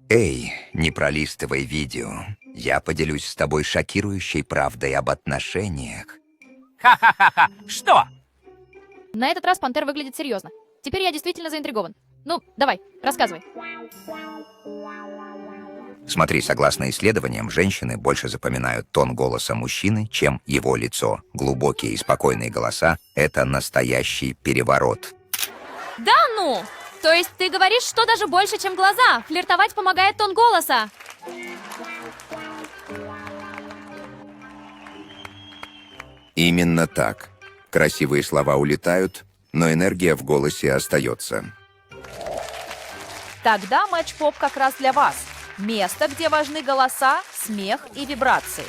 Эй, не пролистывай видео. Я поделюсь с тобой шокирующей правдой об отношениях. Ха-ха-ха-ха! Что? На этот раз Пантер выглядит серьезно. Теперь я действительно заинтригован. Ну, давай, рассказывай. Смотри, согласно исследованиям, женщины больше запоминают тон голоса мужчины, чем его лицо. Глубокие и спокойные голоса — это настоящий переворот. Да ну! То есть ты говоришь, что даже больше, чем глаза? Флиртовать помогает тон голоса. Именно так. Красивые слова улетают, но энергия в голосе остается. Тогда матч-поп как раз для вас. Место, где важны голоса, смех и вибрации.